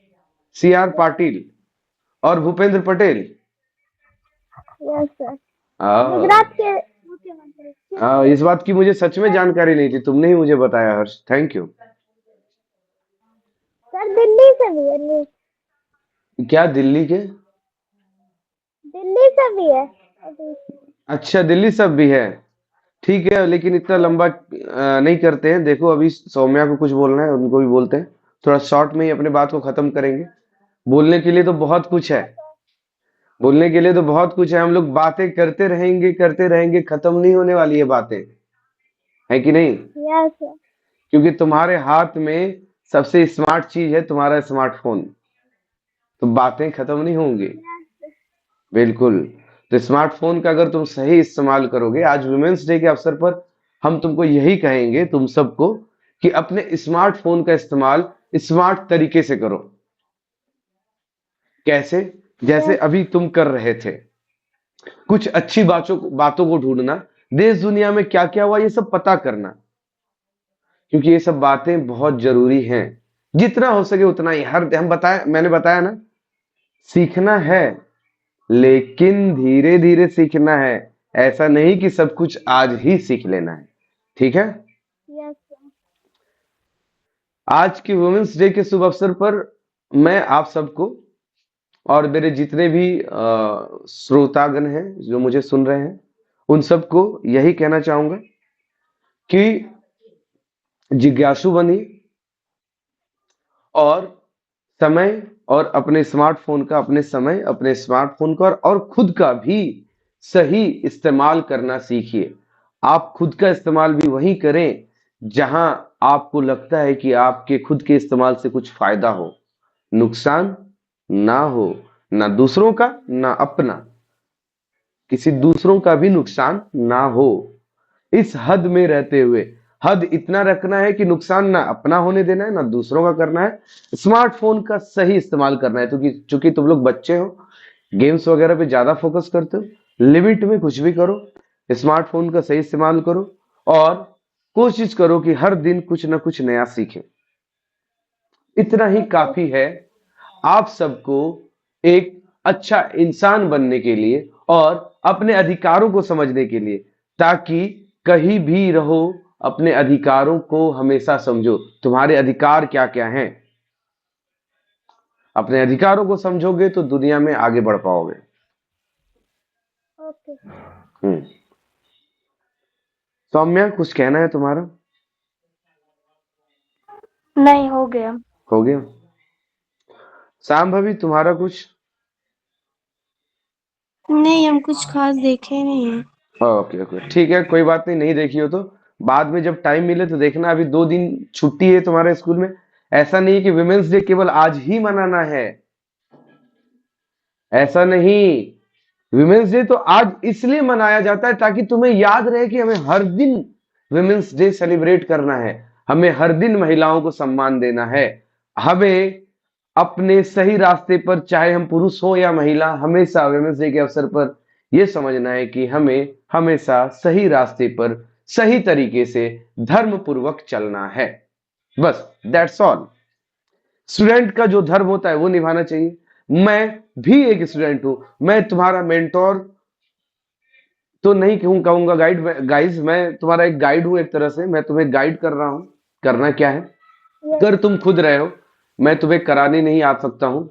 सीआर पाटिल और भूपेंद्र पटेल। Yes sir. आ, गुजरात के मुख्यमंत्री चीफ इस मिनिस्टर। बात की मुझे सच में जानकारी नहीं थी, तुमने ही मुझे बताया हर्ष, थैंक यू। सर दिल्ली से भी है न्यूज़। क्या दिल्ली के? दिल्ली से भी है अभी। अच्छा, दिल्ली सब भी है। ठीक है, लेकिन इतना यस लंबा नहीं करते हैं। देखो, अभी सौम्या को कुछ बोलना है, उनको भी बोलते हैं। थोड़ा शॉर्ट में ही अपने बात को खत्म करेंगे। बोलने के लिए तो बहुत कुछ है। Yes sir. बोलने के लिए तो बहुत कुछ है। हम लोग बातें करते रहेंगे, खत्म नहीं होने वाली है बातें, है कि नहीं? Yes sir. क्योंकि तुम्हारे हाथ में सबसे स्मार्ट चीज है तुम्हारा स्मार्टफोन, तो बातें खत्म नहीं होंगी। यस बिल्कुल। तो स्मार्टफोन का अगर तुम सही इस्तेमाल करोगे, आज वुमेन्स डे के अवसर पर हम तुमको यही कहेंगे, तुम सबको, कि अपने स्मार्टफोन का इस्तेमाल स्मार्ट तरीके से करो। कैसे? जैसे यस अभी तुम कर रहे थे, कुछ अच्छी बातों बातों को ढूंढना, देश दुनिया में क्या क्या हुआ ये सब पता करना, क्योंकि ये सब बातें बहुत जरूरी हैं। जितना हो सके उतना ही, हर हम बताया, मैंने बताया ना, सीखना है, लेकिन धीरे धीरे सीखना है। ऐसा नहीं कि सब कुछ आज ही सीख लेना है। ठीक है? Yes sir. आज के वुमेन्स डे के शुभ अवसर पर मैं आप सबको और मेरे जितने भी श्रोतागण हैं जो मुझे सुन रहे हैं, उन सबको यही कहना चाहूंगा कि जिज्ञासु बनिए, और समय और अपने स्मार्टफोन का, अपने समय अपने स्मार्टफोन का और खुद का भी सही इस्तेमाल करना सीखिए। आप खुद का इस्तेमाल भी वही करें जहां आपको लगता है कि आपके खुद के इस्तेमाल से कुछ फायदा हो, नुकसान ना हो, ना दूसरों का ना अपना, किसी दूसरों का भी नुकसान ना हो। इस हद में रहते हुए, हद इतना रखना है कि नुकसान ना अपना होने देना है ना दूसरों का करना है। स्मार्टफोन का सही इस्तेमाल करना है, क्योंकि चूंकि तुम लोग बच्चे हो, गेम्स वगैरह पे ज्यादा फोकस करते हो। लिमिट में कुछ भी करो, स्मार्टफोन का सही इस्तेमाल करो, और कोशिश करो कि हर दिन कुछ ना कुछ नया सीखें। इतना ही ओके। काफी है आप सबको एक अच्छा इंसान बनने के लिए और अपने अधिकारों को समझने के लिए, ताकि कहीं भी रहो अपने अधिकारों को हमेशा समझो। तुम्हारे अधिकार क्या क्या हैं, अपने अधिकारों को समझोगे तो दुनिया में आगे बढ़ पाओगे। ओके। हम्म। सौम्या, कुछ कहना है तुम्हारा? नहीं, हो गया। हो गया। सांभवी, तुम्हारा कुछ? नहीं, हम कुछ खास देखे नहीं है। ओके ओके, ठीक है, कोई बात नहीं, नहीं देखी हो तो बाद में जब टाइम मिले तो देखना। अभी 2 दिन छुट्टी है तुम्हारे स्कूल में। ऐसा नहीं है कि विमेंस डे केवल आज ही मनाना है, ऐसा नहीं। विमेंस डे तो आज इसलिए मनाया जाता है ताकि तुम्हें याद रहे कि हमें हर दिन विमेंस डे सेलिब्रेट करना है, हमें हर दिन महिलाओं को सम्मान देना है। हमें अपने सही रास्ते पर, चाहे हम पुरुष हो या महिला, हमेशा विमेंस डे के अवसर पर यह समझना है कि हमें हमेशा सही रास्ते पर सही तरीके से धर्म पूर्वक चलना है। बस, दैट्स ऑल। स्टूडेंट का जो धर्म होता है वो निभाना चाहिए। मैं भी एक स्टूडेंट हूं, मैं तुम्हारा मेंटोर तो नहीं कहूंगा, गाइड, गाइस, मैं तुम्हारा एक गाइड हूं, एक तरह से मैं तुम्हें गाइड कर रहा हूं। करना क्या है, यस। कर तुम खुद रहे हो, मैं तुम्हें कराने नहीं आ सकता हूं।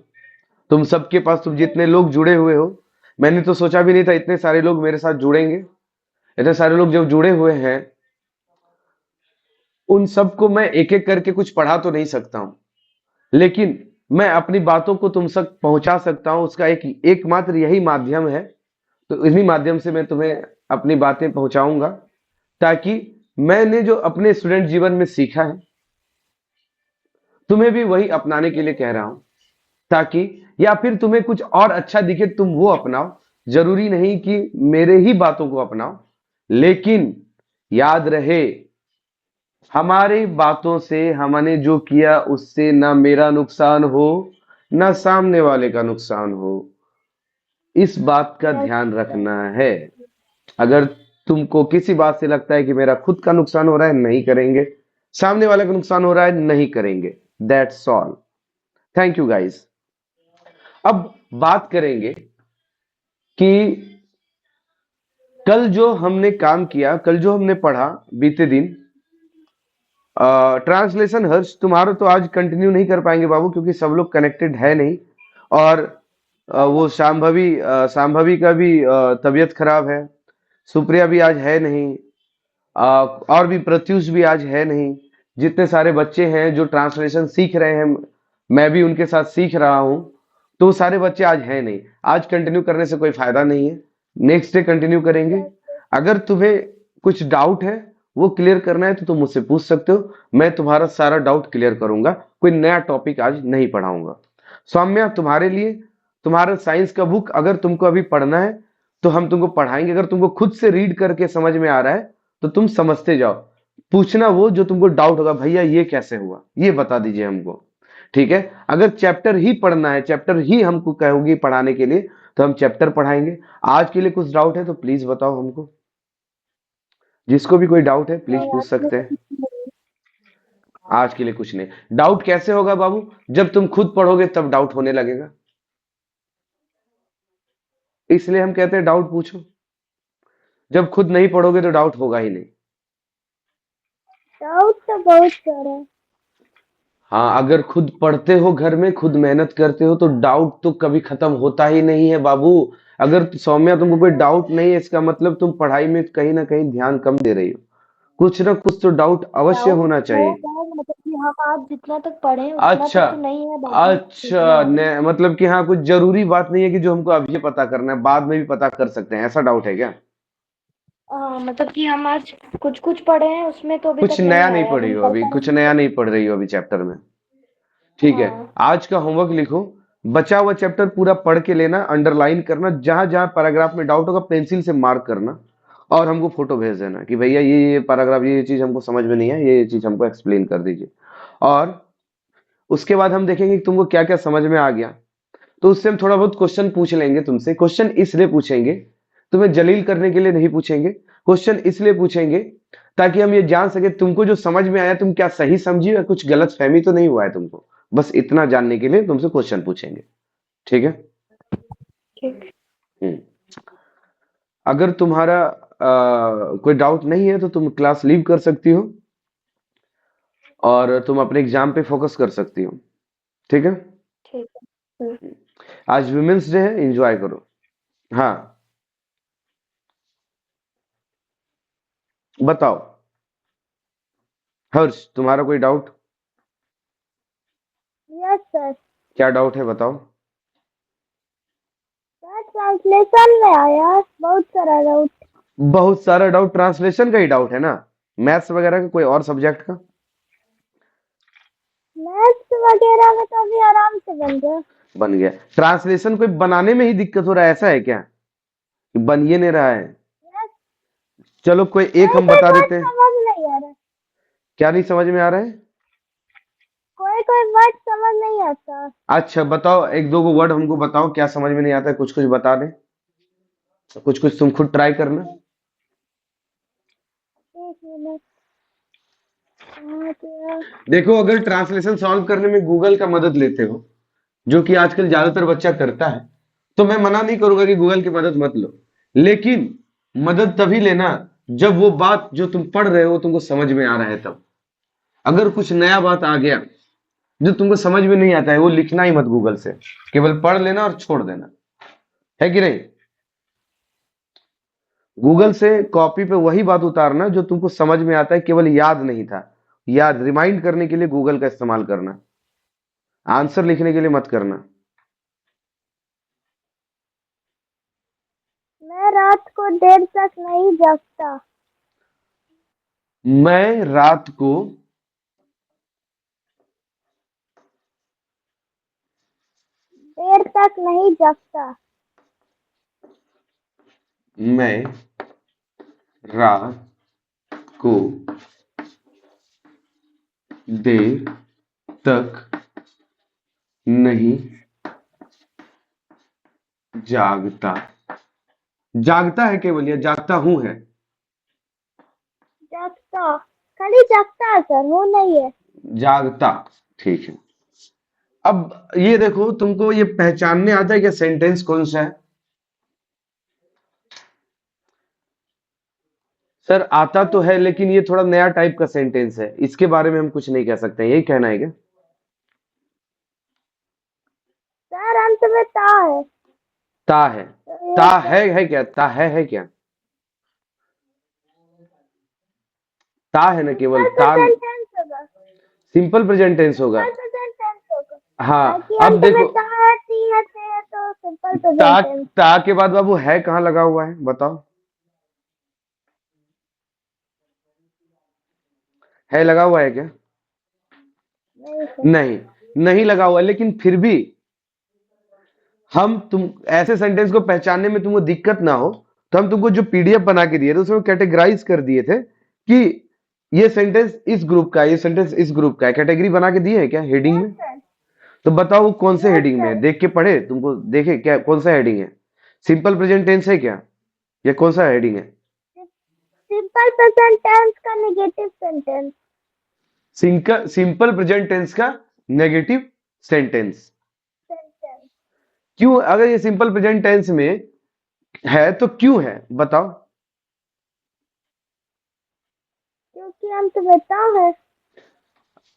तुम सबके पास, तुम जितने लोग जुड़े हुए हो, मैंने तो सोचा भी नहीं था इतने सारे लोग मेरे साथ जुड़ेंगे। इतने सारे लोग जब जुड़े हुए हैं, उन सबको मैं एक एक करके कुछ पढ़ा तो नहीं सकता हूं, लेकिन मैं अपनी बातों को तुम तक पहुंचा सकता हूं। उसका एक एकमात्र यही माध्यम है, तो इन्हीं माध्यम से मैं तुम्हें अपनी बातें पहुंचाऊंगा, ताकि मैंने जो अपने स्टूडेंट जीवन में सीखा है तुम्हें भी वही अपनाने के लिए कह रहा हूं, ताकि या फिर तुम्हें कुछ और अच्छा दिखे तुम वो अपनाओ। जरूरी नहीं कि मेरे ही बातों को अपनाओ, लेकिन याद रहे हमारी बातों से हमने जो किया उससे ना मेरा नुकसान हो ना सामने वाले का नुकसान हो, इस बात का यस ध्यान सर। रखना है। अगर तुमको किसी बात से लगता है कि मेरा खुद का नुकसान हो रहा है, नहीं करेंगे। सामने वाले का नुकसान हो रहा है, नहीं करेंगे। That's all. Thank you guys. अब बात करेंगे कि कल जो हमने काम किया, कल जो हमने पढ़ा बीते दिन, ट्रांसलेशन हर्ष तुम्हारा तो आज कंटिन्यू नहीं कर पाएंगे बाबू, क्योंकि सब लोग कनेक्टेड है नहीं। और वो शांभवी का भी तबीयत खराब है। सुप्रिया भी आज है नहीं। और भी प्रत्युष भी आज है नहीं। जितने सारे बच्चे हैं जो ट्रांसलेशन सीख रहे हैं, मैं भी उनके साथ सीख रहा हूं, तो वो सारे बच्चे आज है नहीं। आज कंटिन्यू करने से कोई फायदा नहीं है, नेक्स्ट डे कंटिन्यू करेंगे। अगर तुम्हें कुछ डाउट है, वो क्लियर करना है, तो तुम मुझसे पूछ सकते हो। मैं तुम्हारा सारा डाउट क्लियर करूंगा। कोई नया टॉपिक आज नहीं पढ़ाऊंगा। सौम्या, तुम्हारे लिए तुम्हारा साइंस का बुक अगर तुमको अभी पढ़ना है तो हम तुमको पढ़ाएंगे। अगर तुमको खुद से रीड करके समझ में आ रहा है तो तुम समझते जाओ। पूछना वो जो तुमको डाउट होगा, भैया ये कैसे हुआ, ये बता दीजिए हमको। ठीक है। अगर चैप्टर ही पढ़ना है, चैप्टर ही हमको कहोगी पढ़ाने के लिए, तो हम चैप्टर पढ़ाएंगे। आज के लिए कुछ डाउट है तो प्लीज बताओ हमको। जिसको भी कोई डाउट है प्लीज नहीं, पूछ आपने सकते तो हैं। कुछ नहीं। आज के लिए कुछ नहीं। डाउट कैसे होगा बाबू? जब तुम खुद पढ़ोगे तब डाउट होने लगेगा। इसलिए हम कहते हैं डाउट पूछो। जब खुद नहीं पढ़ोगे तो डाउट होगा ही नहीं। डाउट तो बहुत सारा है। हाँ, अगर खुद पढ़ते हो, घर में खुद मेहनत करते हो, तो डाउट तो कभी खत्म होता ही नहीं है बाबू। अगर सौम्या तुमको कोई डाउट नहीं है, इसका मतलब तुम पढ़ाई में कहीं ना कहीं ध्यान कम दे रही हो। कुछ ना कुछ तो डाउट अवश्य डाउट होना हो चाहिए। गया, मतलब कि हम आज जितना तक पढ़े हैं उतना अच्छा। तक तो नहीं है, बाकी सीखना अच्छा, है। मतलब कि हाँ, कुछ जरूरी बात नहीं है कि जो हमको अभी पता करना है, बाद में भी पता कर सकते हैं, ऐसा डाउट है क्या? मतलब कि हम आज कुछ कुछ पढ़े हैं, उसमें तो अभी कुछ तक नया नहीं नहीं आया, अब पढ़ी हम हो कल अभी, कुछ पढ़ेंगे। नया नहीं पढ़ रही हो अभी चैप्टर में। ठीक है। हाँ। आज का होमवर्क लिखो। बचा हुआ चैप्टर पूरा पढ़ के लेना, अंडरलाइन करना, जहां जहां पैराग्राफ में डाउट होगा पेंसिल से मार्क करना, और हमको फोटो भेज देना कि भैया ये पैराग्राफ, ये चीज हमको समझ में नहीं है, ये चीज हमको एक्सप्लेन कर दीजिए। और उसके बाद हम देखेंगे कि तुमको क्या क्या समझ में आ गया। तो उससे हम थोड़ा बहुत क्वेश्चन पूछ लेंगे तुमसे। क्वेश्चन इसलिए पूछेंगे, तुम्हें जलील करने के लिए नहीं पूछेंगे। क्वेश्चन इसलिए पूछेंगे ताकि हम ये जान सके तुमको जो समझ में आया तुम क्या सही समझी या कुछ गलत फहमी तो नहीं हुआ है तुमको। बस इतना जानने के लिए तुमसे क्वेश्चन पूछेंगे। ठीक है। ठीक। हम्म। अगर तुम्हारा कोई डाउट नहीं है तो तुम क्लास लीव कर सकती हो और तुम अपने एग्जाम पे फोकस कर सकती हो। ठीक है। ठीक है। आज वुमेन्स डे है, एंजॉय करो। हाँ, बताओ हर्ष, तुम्हारा कोई डाउट? Yes sir. क्या डाउट है बताओ। सर ट्रांसलेशन में आया बहुत सारा डाउट। बहुत सारा डाउट ट्रांसलेशन का ही डाउट है ना? मैथ्स वगैरह का कोई और सब्जेक्ट का? मैथ्स वगैरह में तो अभी आराम से बन गया। बन गया। ट्रांसलेशन कोई बनाने में ही दिक्कत हो रहा है, ऐसा है क्या कि बन ये नहीं रहा है? यस। चलो कोई एक कोई हम कोई बता वर्ड देते हैं। समझ नहीं आ रहा। क्या नहीं समझ में आ रहा है? कोई कोई वर्ड समझ नहीं आता। अच्छा बताओ, एक दो गो वर्ड हमको बताओ, क्या समझ में नहीं आता है, कुछ कुछ बता दे। कुछ कुछ तुम खुद ट्राई करना। एक मिनट। कहाँ गया? देखो, अगर ट्रांसलेशन सॉल्व करने में गूगल का मदद लेते हो, जो कि आजकल ज्यादातर बच्चा करता है, तो मैं मना नहीं करूंगा कि गूगल की मदद मत लो। लेकिन मदद तभी लेना जब वो बात जो तुम पढ़ रहे हो तुमको समझ में आ रहा है तब। अगर कुछ नया बात आ गया जो तुमको समझ में नहीं आता है, वो लिखना ही मत गूगल से, केवल पढ़ लेना और छोड़ देना। है कि नहीं? गूगल यस से सर। कॉपी पे वही बात उतारना जो तुमको समझ में आता है, केवल याद नहीं था। याद रिमाइंड करने के लिए गूगल का इस्तेमाल करना, आंसर लिखने के लिए मत करना। मैं रात को देर तक नहीं जगता। मैं रात को देर तक नहीं जगता। मैं रात को देर तक नहीं जागता। जागता है केवल या जागता हूं है? जगता, खाली जगता है सर, वो नहीं है। जागता, ठीक है। अब ये देखो, तुमको ये पहचानने आता है कि सेंटेंस कौन सा है? सर आता तो है, लेकिन ये थोड़ा नया टाइप का सेंटेंस है, इसके बारे में हम कुछ नहीं कह सकते, यही कहना है क्या? सर अंत में ता है, ता है। तो ता ये है क्या? ता है क्या? ता है ना, केवल सिंपल ता। प्रेजेंट टेंस होगा। सिंपल प्रेजेंट टेंस होगा। सिंपल प्रेजेंट टेंस होगा, हाँ, ताकि अब अंत में देखो, ता है, ती है, ते है, तो सिंपल ता प्रेजेंट टेंस। ता के बाद बाबू है कहाँ लगा हुआ है, बताओ? है लगा हुआ है क्या? नहीं सर। नहीं, नहीं लगा हुआ, लेकिन फिर भी हम तुम ऐसे सेंटेंस को पहचानने में तुमको दिक्कत ना हो, तो हम तुमको जो पीडीएफ बना के दिए थे उसमें कैटेगराइज कर दिए थे कि ये सेंटेंस इस ग्रुप का है, ये सेंटेंस इस ग्रुप का है। कैटेगरी बना के दिए है क्या हेडिंग यस में? सर। तो बताओ वो कौन से यस हेडिंग में है, सर। देख के पढ़े तुमको, देखे क्या कौन सा हेडिंग है? सिंपल प्रेजेंट टेंस है क्या, या कौन सा हेडिंग है? सिंपल प्रेजेंट टेंस का negative sentence. Simple present tense का नेगेटिव सेंटेंस। सेंटेंस क्यों? अगर ये सिंपल प्रेजेंट टेंस में है तो क्यों है, बताओ? क्योंकि अंत में ता है।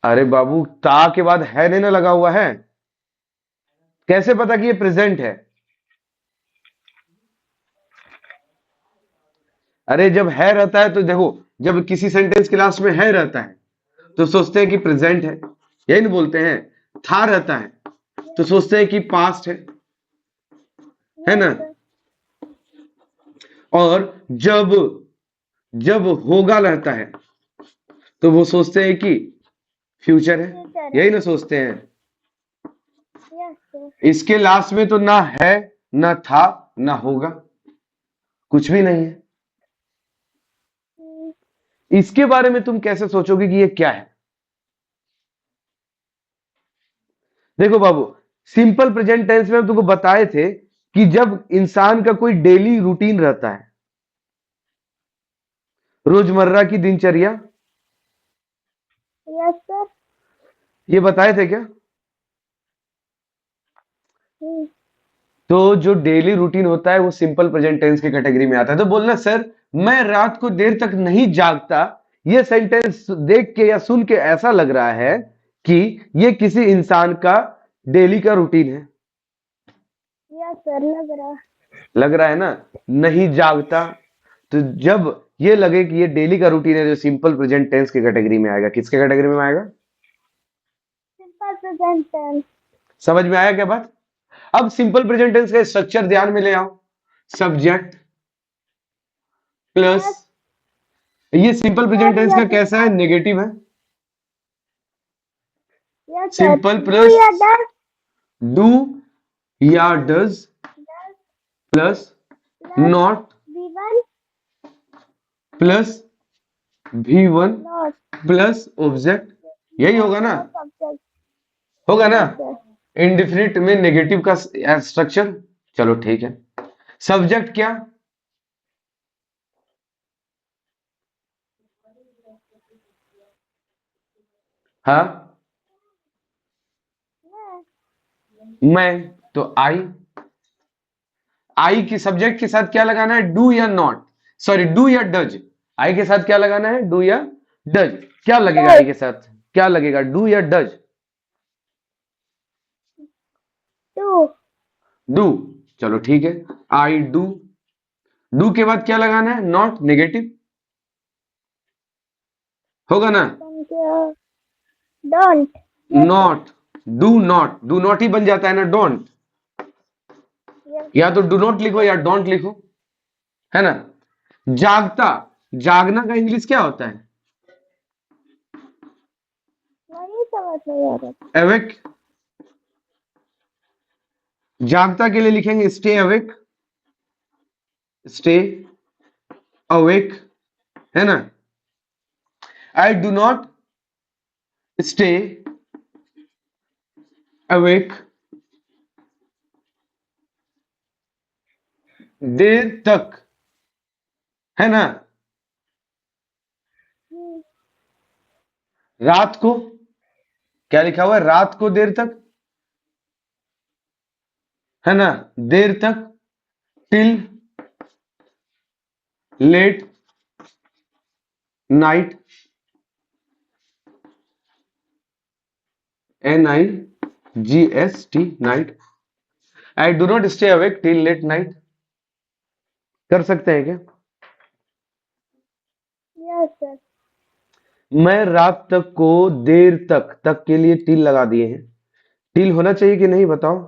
अरे बाबू, ता के बाद है नहीं ना लगा हुआ है, कैसे पता कि ये प्रेजेंट है? अरे जब है रहता है तो देखो, जब किसी सेंटेंस के लास्ट में है रहता है तो सोचते हैं कि प्रेजेंट है, यही नहीं बोलते हैं? था रहता है तो सोचते हैं कि पास्ट है यस ना? सर। और जब जब होगा रहता है तो वो सोचते हैं कि फ्यूचर है, फ्यूचर है। यही ना सोचते हैं? Yes sir. इसके लास्ट में तो ना है, ना था, ना होगा, कुछ भी नहीं है। इसके बारे में तुम कैसे सोचोगे कि ये क्या है? देखो बाबू, सिंपल प्रेजेंट टेंस में हम तुमको बताए थे कि जब इंसान का कोई डेली रूटीन रहता है, रोजमर्रा की दिनचर्या, यस सर। ये बताए थे क्या? हम्म, तो जो डेली रूटीन होता है वो सिंपल प्रेजेंट टेंस की कैटेगरी में आता है। तो बोलना सर मैं रात को देर तक नहीं जागता, ये सेंटेंस देख के या सुन के ऐसा लग रहा है कि ये किसी इंसान का डेली का रूटीन है। यस सर, लग रहा। लग रहा है ना? नहीं जागता। तो जब ये लगे कि ये डेली का रूटीन है, जो सिंपल प्रेजेंट टेंस की कैटेगरी में आएगा। किसके कैटेगरी में आएगा? Simple present tense. समझ में आया क्या बात? अब सिंपल प्रेजेंट टेंस का स्ट्रक्चर ध्यान में ले आओ। Subject plus, yes. ये सिंपल प्रेजेंट डू टेंस या का कैसा है? नेगेटिव है। Yes sir. Simple do plus या डस। डू या does does plus plus not V1 plus V1 not. Plus object, यही होगा ना? सब्जेक्ट। होगा ना? Yes sir. इंडिफिनिट में नेगेटिव का स्ट्रक्चर। चलो ठीक है। सब्जेक्ट क्या? हाँ, मैं, तो आई की सब्जेक्ट के साथ क्या लगाना है? डू या नॉट, सॉरी डू या डज। आई के साथ क्या लगाना है? डू या डज। क्या लगेगा आई डस। के साथ? क्या लगेगा, डू या डज? टू। डू। चलो ठीक है, आई डू। डू के बाद क्या लगाना है? नॉट, नेगेटिव होगा ना? Don't. Yes sir. Not, do not ही बन जाता है ना, डोंट। यस या तो डू नॉट लिखो या डोंट लिखो, है ना? जागता, जागना का इंग्लिश क्या होता है? समझ नहीं आ रहा। अवेक, जागता के लिए लिखेंगे स्टे अवेक, स्टे अवेक, है ना। I do not stay awake देर तक, है ना। हम्म, रात को क्या लिखा हुआ है, रात को देर तक, है ना, देर तक, till late night, NIGST night. I do not stay awake till late night, कर सकते हैं क्या। Yes sir. मैं रात तक को देर तक, तक के लिए टिल लगा दिए हैं। टिल होना चाहिए कि नहीं बताओ,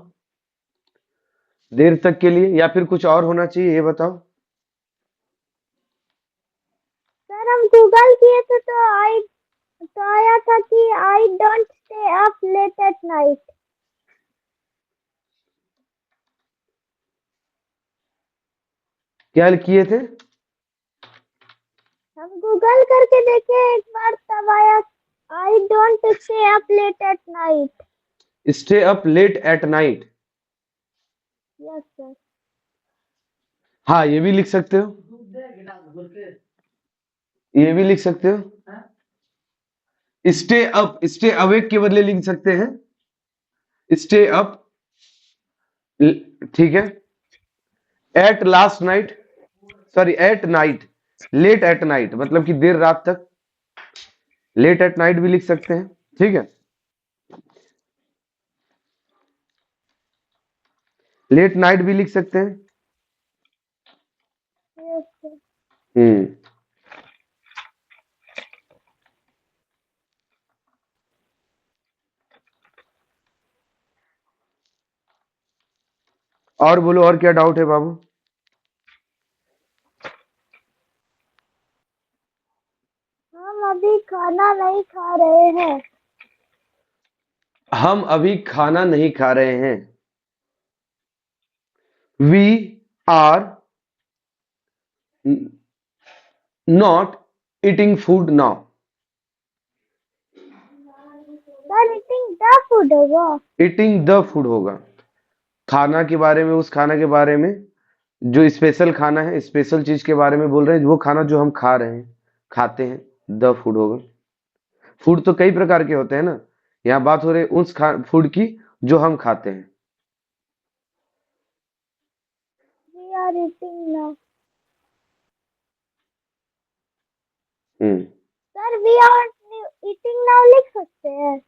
देर तक के लिए, या फिर कुछ और होना चाहिए ये बताओ। सर हम गूगल किए थे तो आया था कि I don't stay up late at night. क्या किए थे, हम गूगल करके देखे एक बार, तब आया I don't stay up late at night. Stay up late at night. Yes sir. हाँ ये भी लिख सकते हो, ये भी लिख सकते हो। स्टे अप, स्टे अवेक के बदले लिख सकते हैं स्टे अप, ठीक है। At last night, sorry at night, late at night मतलब कि देर रात तक, लेट एट नाइट भी लिख सकते हैं, ठीक है। लेट नाइट भी लिख सकते हैं। Yes sir. हम्म, और बोलो, और क्या डाउट है बाबू। हम अभी खाना नहीं खा रहे हैं। हम अभी खाना नहीं खा रहे हैं। We are not eating food now. Sir eating the food होगा। ईटिंग द फूड होगा, खाना के बारे में, उस खाना के बारे में जो स्पेशल खाना है, स्पेशल चीज के बारे में बोल रहे हैं, वो खाना जो हम खा रहे हैं, खाते हैं, द फूड होगा। फूड तो कई प्रकार के होते हैं ना, यहाँ बात हो रही है उस फूड की जो हम खाते हैं। We are eating now. हम्म, sir we are eating now लिख सकते हैं।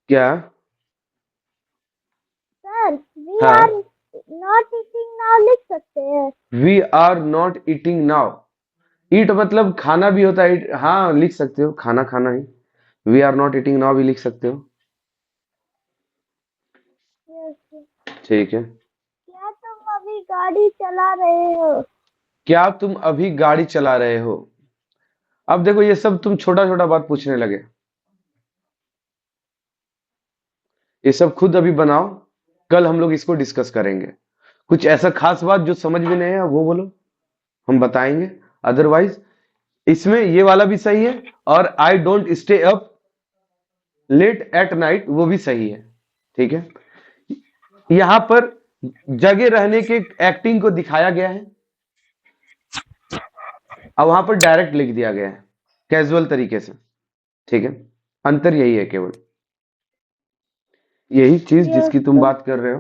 क्या, सर वी आर हाँ, नॉट ईटिंग नाउ लिख सकते हैं। We are not eating now, eat मतलब खाना भी होता है, eat, हाँ लिख सकते हो, खाना खाना ही, we are not eating now भी लिख सकते हो, यस सर। ठीक है। क्या तुम अभी गाड़ी चला रहे हो। क्या तुम अभी गाड़ी चला रहे हो। अब देखो ये सब तुम छोटा छोटा बात पूछने लगे, ये सब खुद अभी बनाओ, कल हम लोग इसको डिस्कस करेंगे। कुछ ऐसा खास बात जो समझ में नहीं है वो बोलो, हम बताएंगे। अदरवाइज इसमें ये वाला भी सही है, और I don't stay up late at night वो भी सही है, ठीक है। यहां पर जगे रहने के एक्टिंग को दिखाया गया है, और वहां पर डायरेक्ट लिख दिया गया है कैजुअल तरीके से, ठीक है। अंतर यही है केवल, यही चीज यस जिसकी तुम सर। बात कर रहे हो।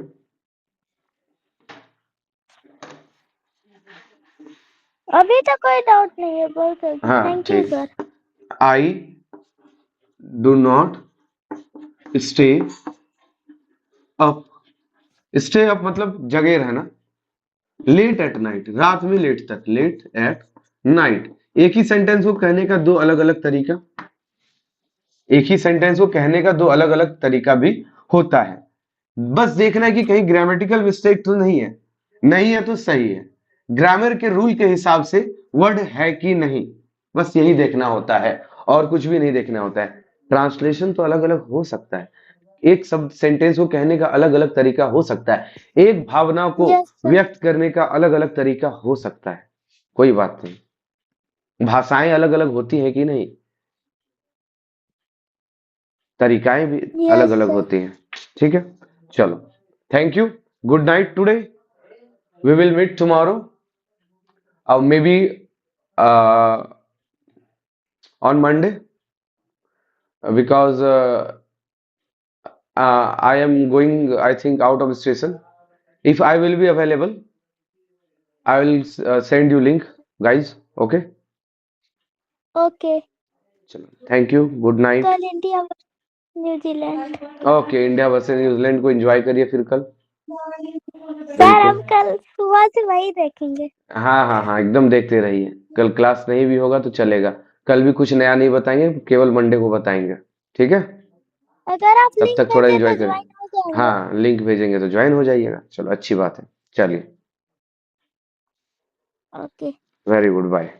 अभी तो कोई डाउट नहीं है, बहुत सही। हाँ थैंक यू ठीक, sir. I do not stay up, stay up मतलब जगे रहना, लेट एट नाइट रात में लेट तक, लेट एट नाइट। एक ही सेंटेंस को कहने का दो अलग अलग तरीका, एक ही सेंटेंस को कहने का दो अलग अलग तरीका भी होता है। बस देखना है कि कहीं ग्रामेटिकल मिस्टेक तो नहीं है, नहीं है तो सही है, ग्रामर के रूल के हिसाब से वर्ड है कि नहीं, बस यही देखना होता है, और कुछ भी नहीं देखना होता है। ट्रांसलेशन तो अलग अलग हो सकता है, एक शब्द सेंटेंस को कहने का अलग अलग तरीका हो सकता है, एक भावना को यस सर। व्यक्त करने का अलग अलग तरीका हो सकता है, कोई बात नहीं, भाषाएं अलग अलग होती हैं कि नहीं, तरीकाएं भी अलग यस अलग सर। होती हैं। ठीक है, चलो, thank you, good night today, we will meet tomorrow, maybe on Monday, because I am going, I think, out of station. If I will be available, I will send you link, guys. Okay. Okay. चलो, thank you, good night. कल India New Zealand. Okay, India versus New Zealand को enjoy करिए फिर कल। Sir हम बिल्कुल, कल सुबह से वही देखेंगे। हाँ हाँ हाँ, एकदम देखते रहिए, कल क्लास नहीं भी होगा तो चलेगा, कल भी कुछ नया नहीं बताएंगे, केवल मंडे को बताएंगे। ठीक है, अगर आप तब लिंक तक थोड़ा भेजे एंजॉय तो करें। ज्वाइन हो जाएंगे। हाँ, लिंक भेजेंगे तो ज्वाइन हो जाइएगा, चलो अच्छी बात है, चलिए, ओके। Very good, bye.